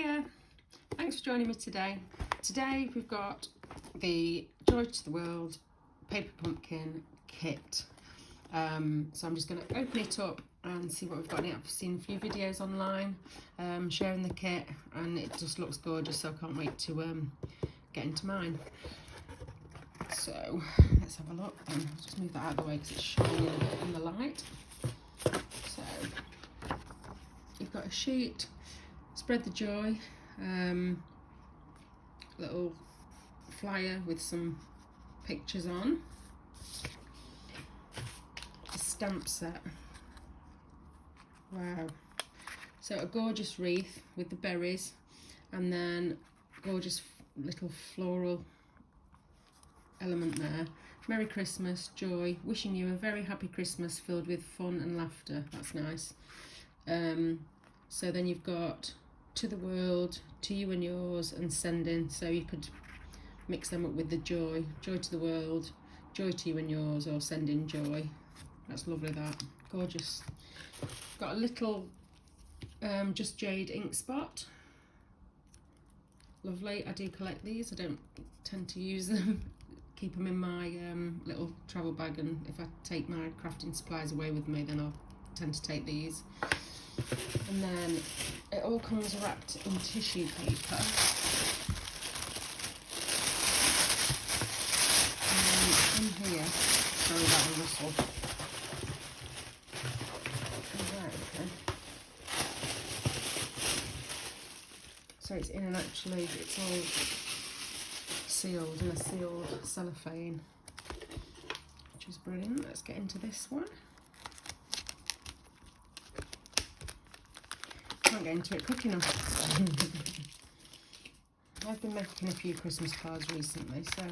Hiya, thanks for joining me today. Today we've got the Joy to the World paper pumpkin kit. So I'm just going to open it up and see what we've got in it. I've seen a few videos online sharing the kit and it just looks gorgeous, so I can't wait to get into mine. So let's have a look and I'll just move that out of the way because it's shining a bit in the light. So you've got a sheet, Spread the Joy, little flyer with some pictures on, a stamp set, wow, so a gorgeous wreath with the berries and then gorgeous little floral element there. Merry Christmas, joy, wishing you a very happy Christmas filled with fun and laughter. That's nice. So then you've got to the world, to you and yours, and sending, so you could mix them up with the joy to the world, joy to you and yours, or sending joy. That's lovely, that, gorgeous. Got a little Just Jade ink spot, lovely. I do collect these, I don't tend to use them, keep them in my little travel bag, and if I take my crafting supplies away with me then I'll tend to take these. And then it all comes wrapped in tissue paper. And in here, sorry about the rustle. Right, okay. So it's in, and actually it's all sealed in a sealed cellophane, which is brilliant. Let's get into this one. Can't get into it quick enough. I've been making a few Christmas cards recently, so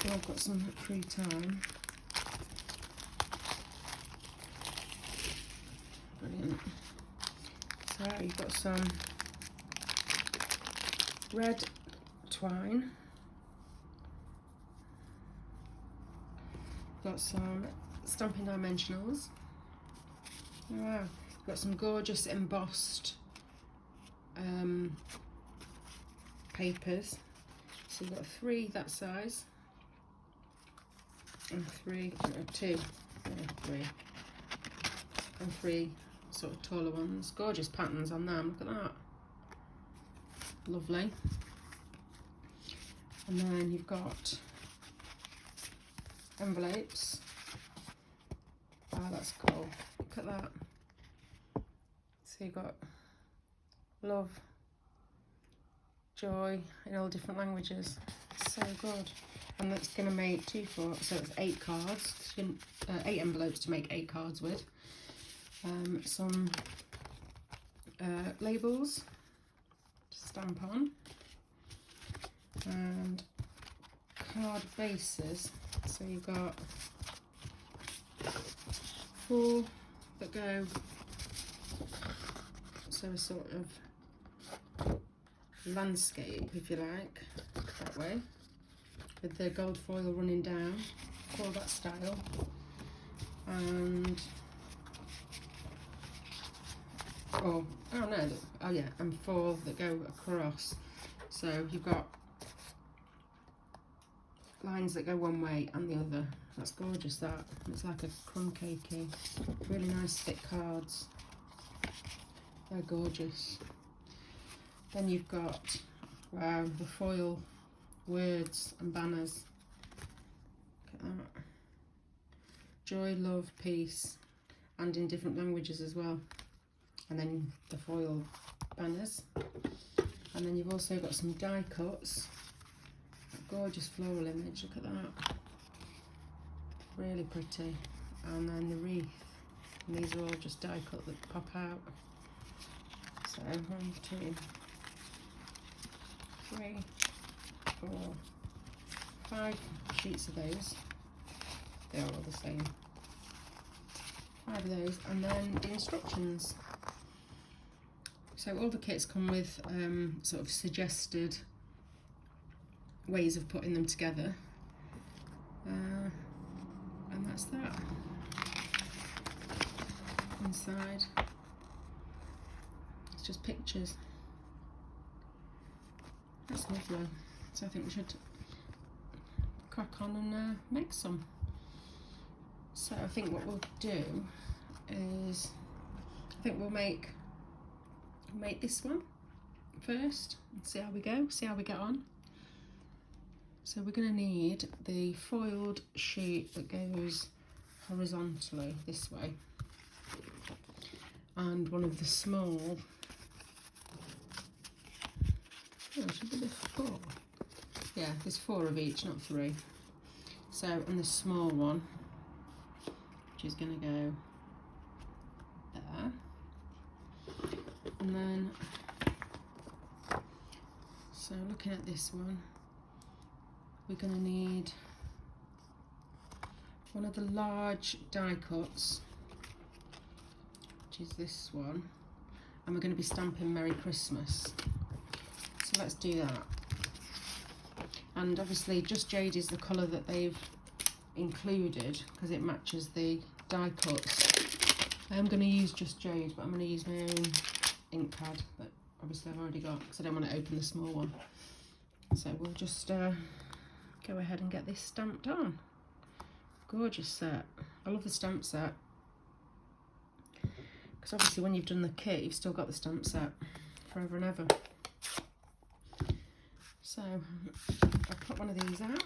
I've got some free time. Brilliant. So you've got some red twine, got some Stampin' Dimensionals. Wow, you've got some gorgeous embossed papers. So you've got 3 that size, and 2, 3, and 3 sort of taller ones. Gorgeous patterns on them, look at that. Lovely. And then you've got envelopes. Oh, that's cool. Look at that. So you've got love, joy in all different languages. So good. And that's going to make 2, 4, so it's 8 cards, 8 envelopes to make 8 cards with. Some labels to stamp on, and card bases. So you've got 4 that go, so a sort of landscape, if you like, that way, with the gold foil running down, for that style, and and 4 that go across. So you've got lines that go one way and the other. That's gorgeous, that. It's like a crumb cakey. Really nice thick cards. They're gorgeous. Then you've got, wow, the foil words and banners. Look at that. Joy, love, peace, and in different languages as well. And then the foil banners. And then you've also got some die cuts. A gorgeous floral image, look at that. Really pretty. And then the wreath. And these are all just die cut that pop out. So 1, 2, 3, 4, 5 sheets of those. They are all the same. 5 of those, and then the instructions. So all the kits come with sort of suggested ways of putting them together, and that's that. Inside just pictures. That's lovely. So I think we should crack on and make some. So I think what we'll do is, I think we'll make this one first and see how we go, see how we get on. So we're going to need the foiled sheet that goes horizontally this way, and one of the small, should be 4. Yeah, there's 4 of each, not 3. So, and the small one, which is going to go there. And then, so looking at this one, we're going to need one of the large die cuts, which is this one, and we're going to be stamping Merry Christmas. So let's do that. And obviously Just Jade is the colour that they've included because it matches the die cuts. I am going to use Just Jade, but I'm going to use my own ink pad that obviously I've already got because I don't want to open the small one. So we'll just go ahead and get this stamped on. Gorgeous set. I love the stamp set because obviously when you've done the kit you've still got the stamp set forever and ever. So I'll put one of these out.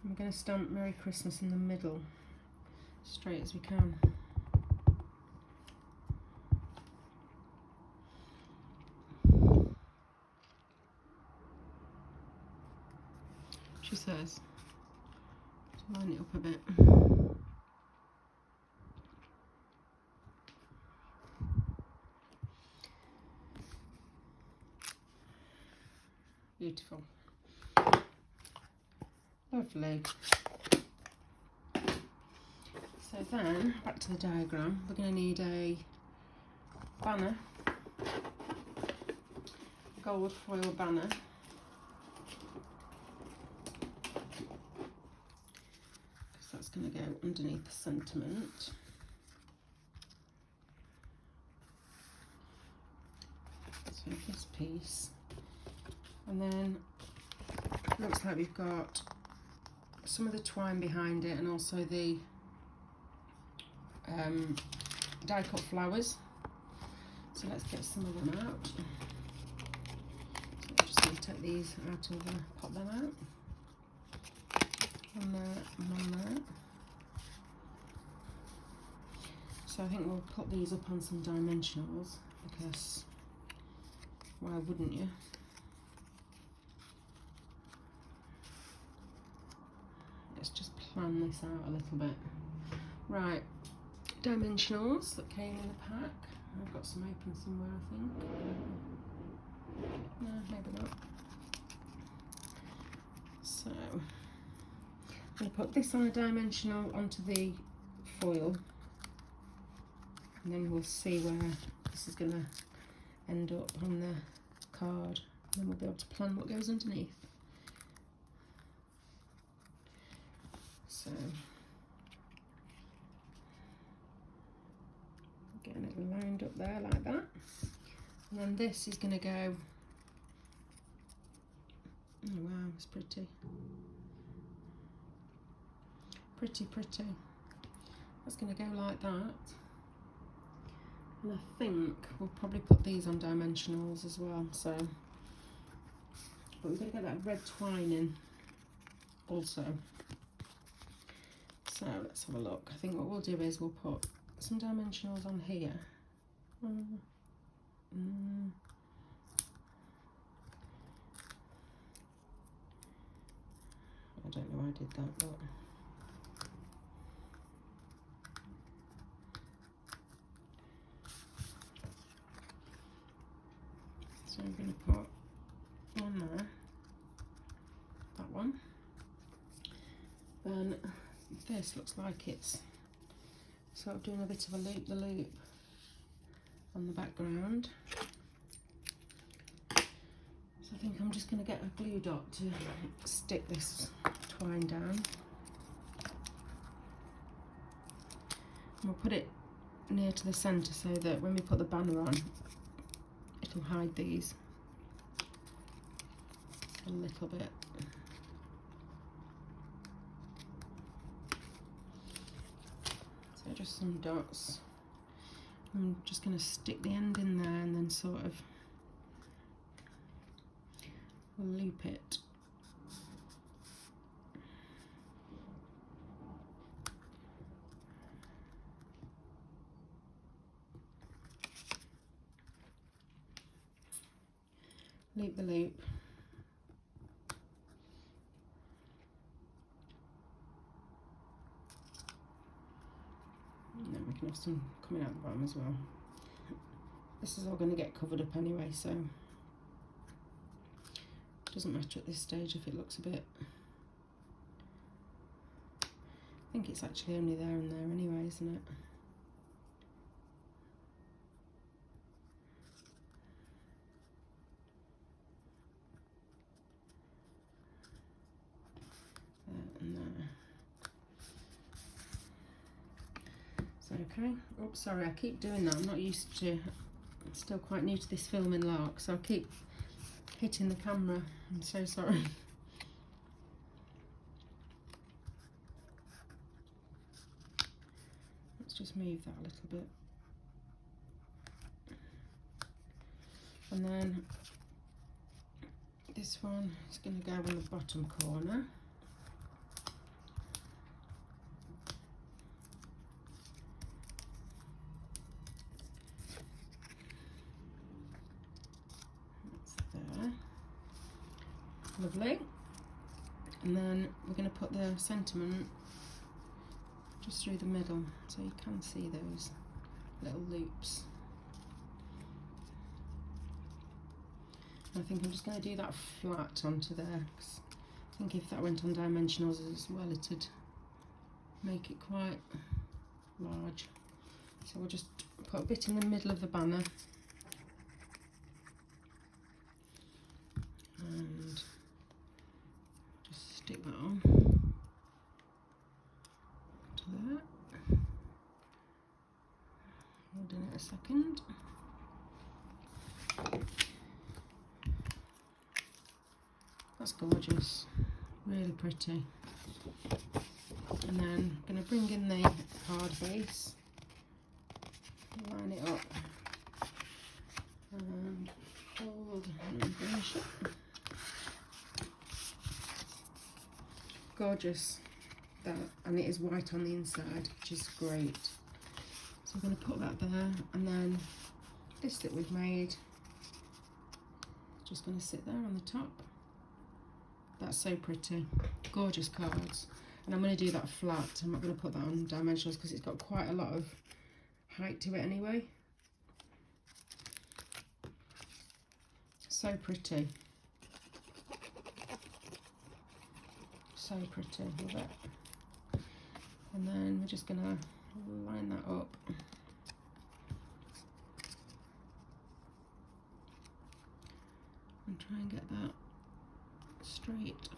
I'm going to stamp Merry Christmas in the middle, straight as we can. She says, to line it up a bit. Beautiful. Lovely. So then, back to the diagram, we're going to need a banner, gold foil banner. Because that's going to go underneath the sentiment. So this piece. And then it looks like we've got some of the twine behind it and also the die cut flowers. So let's get some of them out. So I'm just going to take these out of the, pop them out. One there and one there. So I think we'll put these up on some dimensionals because why wouldn't you? Let's just plan this out a little bit. Right, dimensionals that came in the pack. I've got some open somewhere, I think. No, maybe not. So, I'm going to put this on a dimensional onto the foil, and then we'll see where this is going to end up on the card. And then we'll be able to plan what goes underneath. So, getting it lined up there like that. And then this is going to go, oh wow, it's pretty. Pretty, pretty. That's going to go like that. And I think we'll probably put these on dimensionals as well. So, but we're going to get that red twine in also. So let's have a look. I think what we'll do is we'll put some dimensionals on here. I don't know why I did that, but so I'm going to put one there, that one. Then this looks like it's sort of doing a bit of a loop-the-loop on the background. So I think I'm just going to get a glue dot to stick this twine down. And we'll put it near to the centre so that when we put the banner on, it'll hide these a little bit. So just some dots. I'm just going to stick the end in there and then sort of loop it. Loop the loop. And then we can have some coming out the bottom as well. This is all going to get covered up anyway, so it doesn't matter at this stage if it looks a bit. I think it's actually only there and there anyway, isn't it? And there. So okay. Oh, sorry, I keep doing that. I'm not used to. I'm still quite new to this filming lark, so I keep hitting the camera. I'm so sorry. Let's just move that a little bit. And then this one is going to go in the bottom corner. Lovely. And then we're going to put the sentiment just through the middle so you can see those little loops. I think I'm just going to do that flat onto there, because I think if that went on dimensionals as well, it'd make it quite large. So we'll just put a bit in the middle of the banner and just stick that on to that. Hold in it a second. That's gorgeous, really pretty. And then I'm going to bring in the card base, line it up, and hold and finish it. Gorgeous, that, and it is white on the inside, which is great. So I'm going to put that there, and then this that we've made, just going to sit there on the top. That's so pretty, gorgeous cards. And I'm going to do that flat. I'm not going to put that on dimensionals because it's got quite a lot of height to it anyway. So pretty. So pretty, love it. And then we're just going to line that up. And try and get that straight.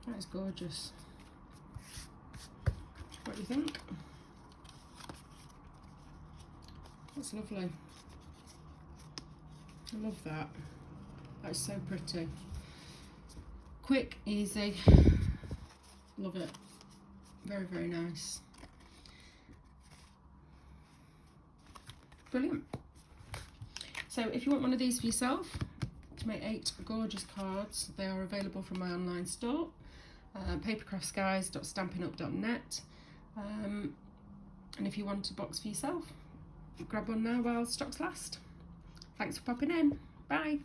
That is gorgeous. What do you think? That's lovely. I love that. That's so pretty. Quick, easy. Love it. Very, very nice. Brilliant. So if you want one of these for yourself, to make 8 gorgeous cards, they are available from my online store. papercraftskies.stampinup.net, and if you want a box for yourself, grab one now while stocks last. Thanks for popping in. Bye.